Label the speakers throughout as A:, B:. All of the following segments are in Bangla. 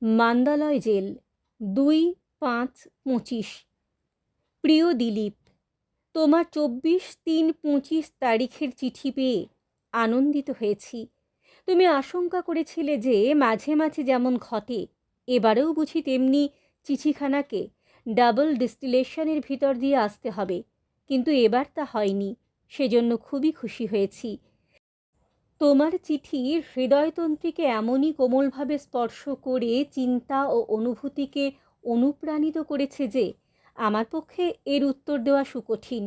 A: Mandalay jail, ২-৫-২৫। প্রিয় দিলীপ, তোমার ২৪-৩-২৫ তারিখের চিঠি পেয়ে আনন্দিত হয়েছি। তুমি আশঙ্কা করেছিলে যে মাঝে মাঝে যেমন ঘটে, এবারেও বুঝি তেমনি চিঠিখানাকে ডাবল ডিস্টিলেশনের ভিতর দিয়ে আসতে হবে, কিন্তু এবার তা হয়নি। সেজন্য খুবই খুশি হয়েছি। তোমার চিঠি হৃদয়তন্ত্রীকে এমনই কোমলভাবে স্পর্শ করে চিন্তা ও অনুভূতিকে অনুপ্রাণিত করেছে যে আমার পক্ষে এর উত্তর দেওয়া সুকঠিন।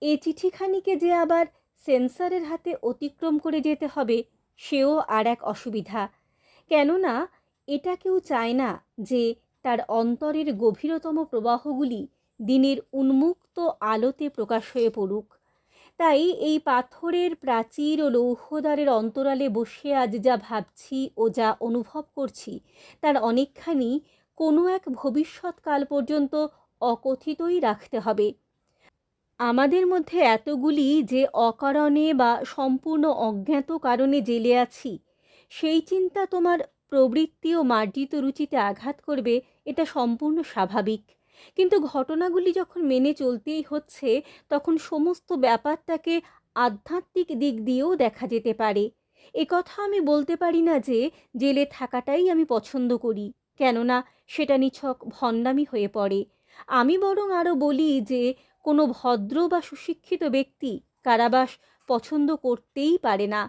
A: এ চিঠিখানিকে যে আবার সেন্সরের হাতে অতিক্রম করে যেতে হবে, সেও আর এক অসুবিধা। কেননা এটা কেউ চায় না যে তার অন্তরের গভীরতম প্রবাহগুলি দিনের উন্মুক্ত আলোতে প্রকাশ হয়ে পড়ুক। তাই এই পাথরের প্রাচীর ও লৌহদ্বারের অন্তরালে বসে আজ যা ভাবছি ও যা অনুভব করছি, তার অনেকখানি কোনো এক ভবিষ্যৎকাল পর্যন্ত অকথিতই রাখতে হবে। আমাদের মধ্যে এতগুলি যে অকারণে বা সম্পূর্ণ অজ্ঞাত কারণে জেলে আছি, সেই চিন্তা তোমার প্রবৃত্তি ও মার্জিত রুচিতে আঘাত করবে, এটা সম্পূর্ণ স্বাভাবিক। কিন্তু ঘটনাগুলি যখন মেনে চলতেই হচ্ছে, তখন সমস্ত ব্যাপারটাকে আধ্যাত্মিক দিক দিয়েও দেখা যেতে পারে। কথা আমি বলতে পারি না যে জেলে থাকাটাই আমি পছন্দ করি, কেননা সেটা নিছক ভণ্ডামি হয়ে পড়ে। আমি বরং আরও বলি যে কোনো ভদ্র বা সুশিক্ষিত ব্যক্তি কারাবাস পছন্দ করতেই পারে না।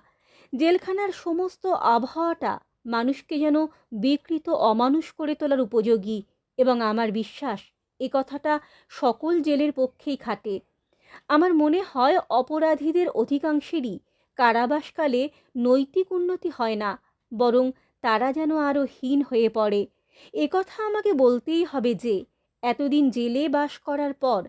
A: জেলখানার সমস্ত আবহাওয়াটা মানুষকে যেন বিকৃত অমানুষ করে তোলার উপযোগী, এবং আমার বিশ্বাস এ কথাটা সকল জেলের পক্ষেই খাটে। আমার মনে হয় অপরাধীদের অধিকাংশেরই কারাবাসকালে নৈতিক উন্নতি হয় না, বরং তারা যেন আরও হীন হয়ে পড়ে। কথা আমাকে বলতেই হবে যে এতদিন জেলে বাস করার পর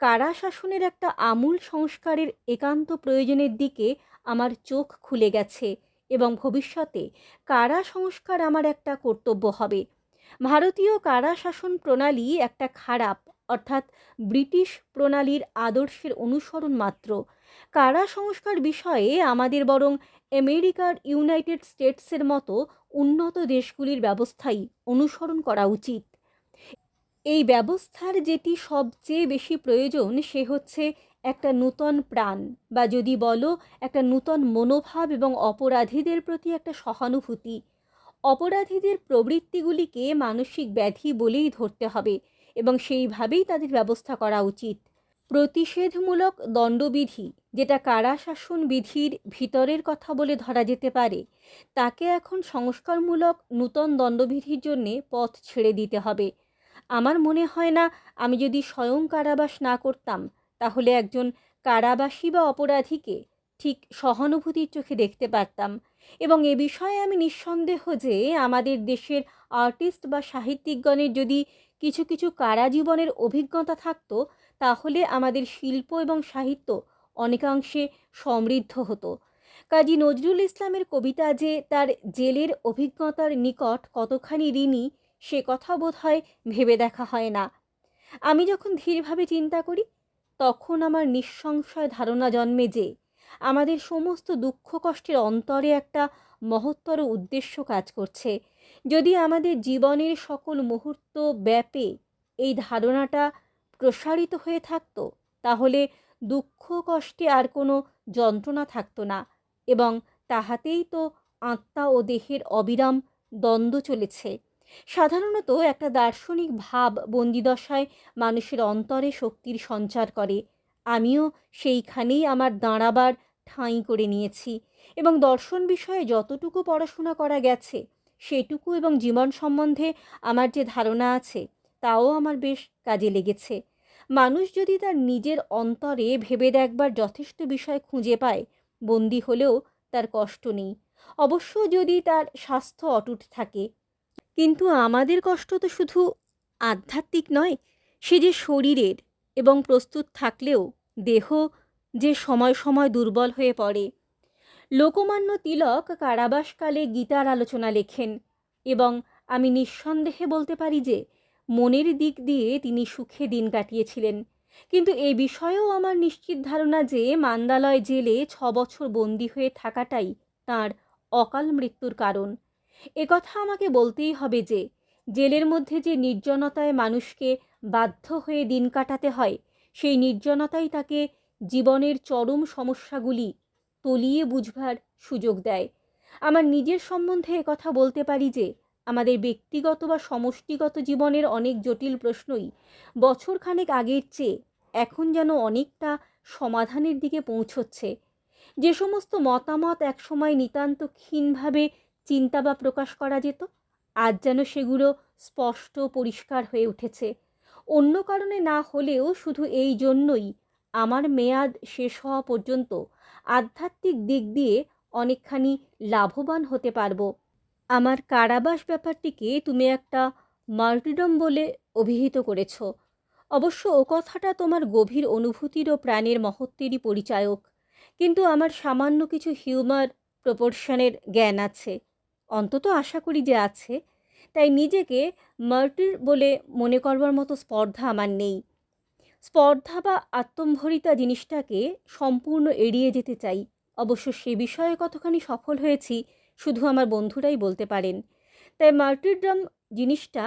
A: কারা শাসনের একটা আমূল সংস্কারের একান্ত প্রয়োজনের দিকে আমার চোখ খুলে গেছে, এবং ভবিষ্যতে কারা সংস্কার আমার একটা কর্তব্য হবে। ভারতীয় কারা শাসন প্রণালী একটা খারাপ, অর্থাৎ ব্রিটিশ প্রণালীর আদর্শের অনুসরণ মাত্র। কারা সংস্কার বিষয়ে আমাদের বরং আমেরিকার ইউনাইটেড স্টেটসের মতো উন্নত দেশগুলির ব্যবস্থাই অনুসরণ করা উচিত। এই ব্যবস্থার যেটি সবচেয়ে বেশি প্রয়োজন, সে হচ্ছে একটা নূতন প্রাণ, বা যদি বলো একটা নূতন মনোভাব, এবং অপরাধীদের প্রতি একটা সহানুভূতি। অপরাধীদের প্রবৃত্তিগুলিকে মানসিক ব্যাধি বলেই ধরতে হবে, এবং সেইভাবেই তাদের ব্যবস্থা করা উচিত। প্রতিষেধমূলক দণ্ডবিধি, যেটা কারা শাসন বিধির ভিতরের কথা বলে ধরা যেতে পারে, তাকে এখন সংস্কারমূলক নূতন দণ্ডবিধির জন্যে পথ ছেড়ে দিতে হবে। আমার মনে হয় না আমি যদি স্বয়ং কারাবাস না করতাম, তাহলে একজন কারাবাসী বা অপরাধীকে ঠিক সহানুভূতির চোখে দেখতে পারতাম। এবং এ বিষয়ে আমি নিঃসন্দেহ যে আমাদের দেশের আর্টিস্ট বা সাহিত্যিকগণের যদি কিছু কিছু কারাজীবনের অভিজ্ঞতা থাকতো, তাহলে আমাদের শিল্প এবং সাহিত্য অনেকাংশে সমৃদ্ধ হতো। কাজী নজরুল ইসলামের কবিতা যে তার জেলের অভিজ্ঞতার নিকট কতখানি ঋণী, সে কথা বোধ হয় ভেবে দেখা হয় না। আমি যখন ধীরভাবে চিন্তা করি, তখন আমার নিঃসংশয় ধারণা জন্মে যে আমাদের সমস্ত দুঃখ কষ্টের অন্তরে একটা মহত্তর উদ্দেশ্য কাজ করছে। যদি আমাদের জীবনের সকল মুহূর্ত ব্যাপে এই ধারণাটা প্রসারিত হয়ে থাকতো, তাহলে দুঃখ কষ্টে আর কোনো যন্ত্রণা থাকতো না, এবং তাহাতেই তো আত্মা ও দেহের অবিরাম দ্বন্দ্ব চলেছে। সাধারণত একটা দার্শনিক ভাব বন্দিদশায় মানুষের অন্তরে শক্তির সঞ্চার করে। আমিও সেইখানেই আমার দাঁড়াবার ঠাঁই করে নিয়েছি, এবং দর্শন বিষয়ে যতটুকু পড়াশোনা করা গেছে সেটুকু, এবং জীবন সম্বন্ধে আমার যে ধারণা আছে, তাও আমার বেশ কাজে লেগেছে। মানুষ যদি তার নিজের অন্তরে ভেবে দেখবার যথেষ্ট বিষয় খুঁজে পায়, বন্দী হলেও তার কষ্ট নেই, অবশ্য যদি তার স্বাস্থ্য অটুট থাকে। কিন্তু আমাদের কষ্ট তো শুধু আধ্যাত্মিক নয়, সে যে শরীরের, এবং প্রস্তুত থাকলেও দেহ যে সময় সময় দুর্বল হয়ে পড়ে। লোকমান্য তিলক কারাবাসকালে গীতার আলোচনা লেখেন, এবং আমি নিঃসন্দেহে বলতে পারি যে মনের দিক দিয়ে তিনি সুখে দিন কাটিয়েছিলেন। কিন্তু এ বিষয়েও আমার নিশ্চিত ধারণা যে মান্দালয় জেলে 6 বছর বন্দী হয়ে থাকাটাই তাঁর অকাল মৃত্যুর কারণ। একথা আমাকে বলতেই হবে যে জেলের মধ্যে যে নির্জনতায় মানুষকে বাধ্য হয়ে দিন কাটাতে হয়, সেই নির্জনতাই তাকে জীবনের চরম সমস্যাগুলি তলিয়ে বুঝবার সুযোগ দেয়। আমার নিজের সম্বন্ধে একথা বলতে পারি যে আমাদের ব্যক্তিগত বা সমষ্টিগত জীবনের অনেক জটিল প্রশ্নই বছরখানেক আগের চেয়ে এখন যেন অনেকটা সমাধানের দিকে পৌঁছচ্ছে। যে সমস্ত মতামত একসময় নিতান্ত ক্ষীণভাবে চিন্তা বা প্রকাশ করা যেত, আজ যেন সেগুলো স্পষ্ট পরিষ্কার হয়ে উঠেছে। অন্য কারণে না হলেও শুধু এই জন্যই আমার মেয়াদ শেষ হওয়া পর্যন্ত আধ্যাত্মিক দিক দিয়ে অনেকখানি লাভবান হতে পারবো। আমার কারাবাস ব্যাপারটিকে তুমি একটা মার্টিডম বলে অভিহিত করেছ। অবশ্য ও কথাটা তোমার গভীর অনুভূতির ও প্রাণের মহত্বেরই পরিচায়ক, কিন্তু আমার সামান্য কিছু হিউমার প্রপোর্শনের জ্ঞান আছে, অন্তত আশা করি যে আছে। তাই নিজেকে মার্টির বলে মনে করবার মতো স্পর্ধা আমার নেই। স্পর্ধা বা আত্মম্ভরিতা জিনিসটাকে সম্পূর্ণ এড়িয়ে যেতে চাই। অবশ্য সে বিষয়ে কতখানি সফল হয়েছি শুধু আমার বন্ধুরাই বলতে পারেন। তাই মার্টিরডম জিনিসটা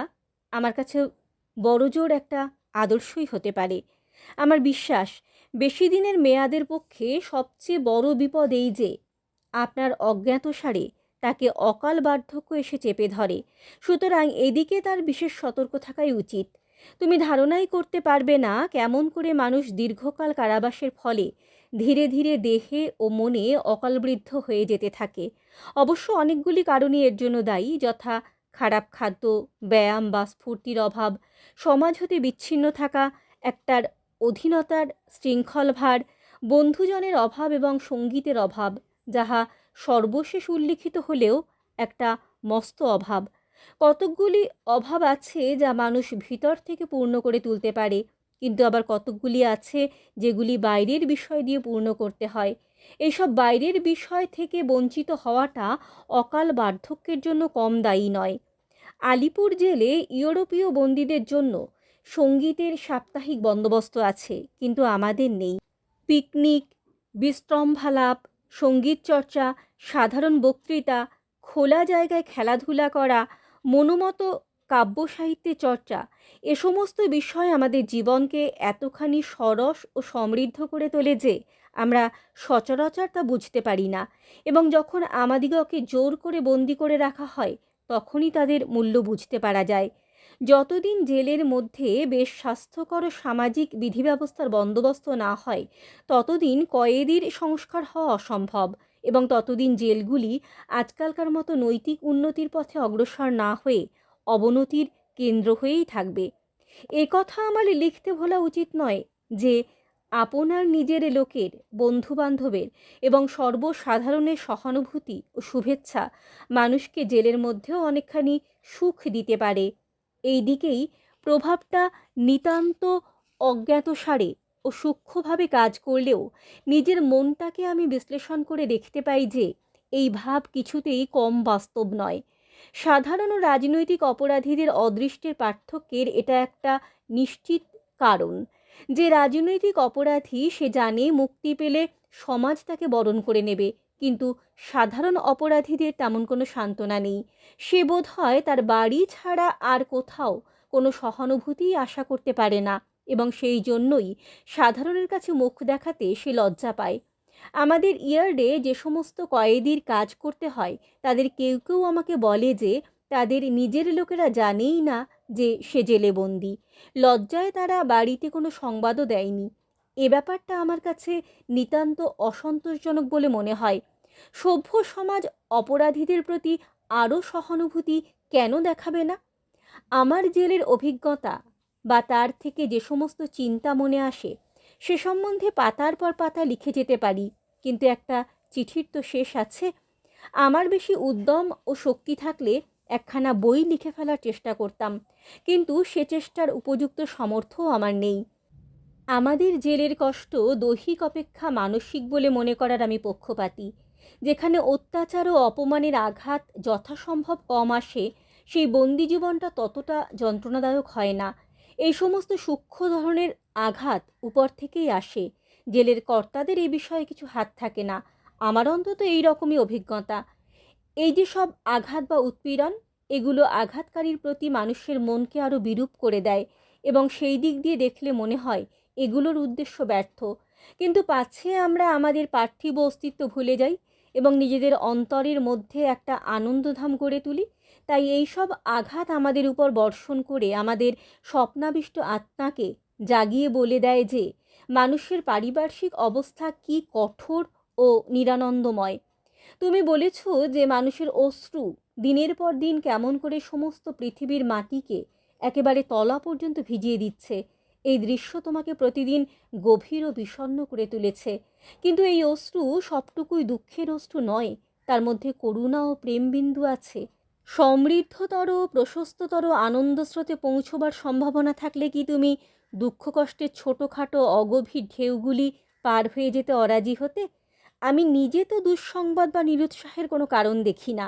A: আমার কাছে বড়জোর একটা আদর্শই হতে পারে। আমার বিশ্বাস বেশি দিনের মেয়াদের পক্ষে সবচেয়ে বড় বিপদ এই যে আপনার অজ্ঞাতসারে তাকে অকাল বার্ধক্য এসে চেপে ধরে। সুতরাং এদিকে তার বিশেষ সতর্ক থাকাই উচিত। তুমি ধারণাই করতে পারবে না কেমন করে মানুষ দীর্ঘকাল কারাবাসের ফলে ধীরে ধীরে দেহে ও মনে অকালবৃদ্ধ হয়ে যেতে থাকে। অবশ্য অনেকগুলি কারণই এর জন্য দায়ী, যথা খারাপ খাদ্য, ব্যায়াম বা স্ফূর্তির অভাব, সমাজ হতে বিচ্ছিন্ন থাকা, একটার অধীনতার শৃঙ্খল ভার, বন্ধুজনের অভাব এবং সঙ্গীতের অভাব, যাহা সর্বশেষ উল্লিখিত হলেও একটা মস্ত অভাব। কতকগুলি অভাব আছে যা মানুষ ভিতর থেকে পূর্ণ করে তুলতে পারে, কিন্তু আবার কতকগুলি আছে যেগুলি বাইরের বিষয় দিয়ে পূর্ণ করতে হয়। এইসব বাইরের বিষয় থেকে বঞ্চিত হওয়াটা অকাল বার্ধক্যের জন্য কম দায়ী নয়। আলিপুর জেলে ইউরোপীয় বন্দীদের জন্য সঙ্গীতের সাপ্তাহিক বন্দোবস্ত আছে, কিন্তু আমাদের নেই। পিকনিক, বিশ্রম্ভালাপ, সঙ্গীত চর্চা, সাধারণ বক্তৃতা, খোলা জায়গায় খেলাধুলা করা, মনোমতো কাব্য সাহিত্যের চর্চা, এ সমস্ত বিষয় আমাদের জীবনকে এতখানি সরস ও সমৃদ্ধ করে তোলে যে আমরা সচরাচর তা বুঝতে পারি না, এবং যখন আমাদিগকে জোর করে বন্দি করে রাখা হয় তখনই তাদের মূল্য বুঝতে পারা যায়। যতদিন জেলের মধ্যে বেশ স্বাস্থ্যকর সামাজিক বিধি ব্যবস্থার বন্দোবস্ত না হয় ততদিন কয়েদির সংস্কার হওয়া অসম্ভব, এবং ততদিন জেলগুলি আজকালকার মতো নৈতিক উন্নতির পথে অগ্রসর না হয়ে অবনতির কেন্দ্র হয়েই থাকবে। এ কথা আমার লিখতে ভোলা উচিত নয় যে আপনার নিজের লোকের, বন্ধুবান্ধবের এবং সর্বসাধারণের সহানুভূতি ও শুভেচ্ছা মানুষকে জেলের মধ্যেও অনেকখানি সুখ দিতে পারে। এই দিকেই প্রভাবটা নিতান্ত অজ্ঞাতসারে ও সূক্ষ্মভাবে কাজ করলেও নিজের মনটাকে আমি বিশ্লেষণ করে দেখতে পাই যে এই ভাব কিছুতেই কম বাস্তব নয়। সাধারণ ও রাজনৈতিক অপরাধীদের অদৃষ্টের পার্থক্যের এটা একটা নিশ্চিত কারণ যে রাজনৈতিক অপরাধী সে জানে মুক্তি পেলে সমাজ তাকে বরণ করে নেবে, কিন্তু সাধারণ অপরাধীদের তেমন কোনো সান্ত্বনা নেই। সে বোধ হয় তার বাড়ি ছাড়া আর কোথাও কোনো সহানুভূতি আশা করতে পারে না, এবং সেই জন্যই সাধারণের কাছে মুখ দেখাতে সে লজ্জা পায়। আমাদের ইয়ার্ডে যে সমস্ত কয়েদির কাজ করতে হয় তাদের কেউ কেউ আমাকে বলে যে তাদের নিজের লোকেরা জানেই না যে সে জেলে বন্দি। লজ্জায় তারা বাড়িতে কোনো সংবাদও দেয়নি। এ ব্যাপারটা আমার কাছে নিতান্ত অসন্তোষজনক বলে মনে হয়। সভ্য সমাজ অপরাধীদের প্রতি আরও সহানুভূতি কেন দেখাবে না? আমার জেলের অভিজ্ঞতা বা তার থেকে যে সমস্ত চিন্তা মনে আসে সে সম্বন্ধে পাতার পর পাতা লিখে যেতে পারি, কিন্তু একটা চিঠির তো শেষ আছে। আমার বেশি উদ্যম ও শক্তি থাকলে একখানা বই লিখে ফেলার চেষ্টা করতাম, কিন্তু সে চেষ্টার উপযুক্ত সামর্থ্যও আমার নেই। আমাদের জেলের কষ্ট দৈহিক অপেক্ষা মানসিক বলে মনে করার আমি পক্ষপাতী। যেখানে অত্যাচার ও অপমানের আঘাত যথাসম্ভব কম আসে সেই বন্দি জীবনটা ততটা যন্ত্রণাদায়ক হয় না। এই সমস্ত সূক্ষ্ম ধরনের আঘাত উপর থেকেই আসে, জেলের কর্তাদের এই বিষয়ে কিছু হাত থাকে না। আমার অন্তত এই রকমই অভিজ্ঞতা। এই যে সব আঘাত বা উৎপীড়ন, এগুলো আঘাতকারীর প্রতি মানুষের মনকে আরও বিরূপ করে দেয়, এবং সেই দিক দিয়ে দেখলে মনে হয় এগুলোর উদ্দেশ্য ব্যর্থ। কিন্তু পাছে আমরা আমাদের পার্থিব অস্তিত্ব ভুলে যাই এবং নিজেদের অন্তরের মধ্যে একটা আনন্দধাম গড়ে তুলি। তাই এই সব আঘাত আমাদের উপর বর্ষণ করে আমাদের স্বপ্নাবিষ্ট আত্মাকে জাগিয়ে বলে দেয় যে মানুষের পারিপার্শ্বিক অবস্থা কী কঠোর ও নিরানন্দময়। তুমি বলেছ যে মানুষের অশ্রু দিনের পর দিন কেমন করে সমস্ত পৃথিবীর মাটিকে একেবারে তলা পর্যন্ত ভিজিয়ে দিচ্ছে। এই দৃশ্য তোমাকে প্রতিদিন গভীর ও বিষণ্ণ করে তুলেছে। কিন্তু এই অশ্রু সবটুকুই দুঃখের অশ্রু নয়, তার মধ্যে করুণা ও প্রেমবিন্দু আছে। সমৃদ্ধতর প্রশস্ততর আনন্দ স্রোতে পৌঁছবার সম্ভাবনা থাকলে কি তুমি দুঃখ কষ্টের ছোটোখাটো অগভীর ঢেউগুলি পার হয়ে যেতে অরাজি হতে? আমি নিজে তো দুঃসংবাদ বা নিরুৎসাহের কোনো কারণ দেখি না,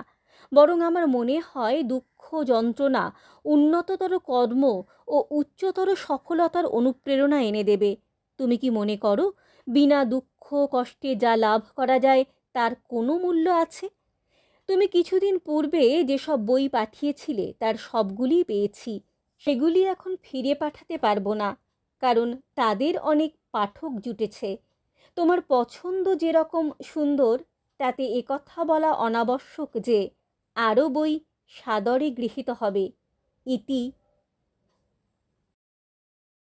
A: বরং আমার মনে হয় দুঃখ যন্ত্রণা উন্নততর কর্ম ও উচ্চতর সফলতার অনুপ্রেরণা এনে দেবে। তুমি কি মনে করো বিনা দুঃখ কষ্টে যা লাভ করা যায় তার কোনো মূল্য আছে? তুমি কিছুদিন পূর্বে যেসব বই পাঠিয়েছিলে তার সবগুলিই পেয়েছি। সেগুলি এখন ফিরে পাঠাতে পারবো না, কারণ তাদের অনেক পাঠক জুটেছে। তোমার পছন্দ যেরকম সুন্দর, তাতে একথা বলা অনাবশ্যক যে আরও বই সাদরে গৃহীত হবে। ইতি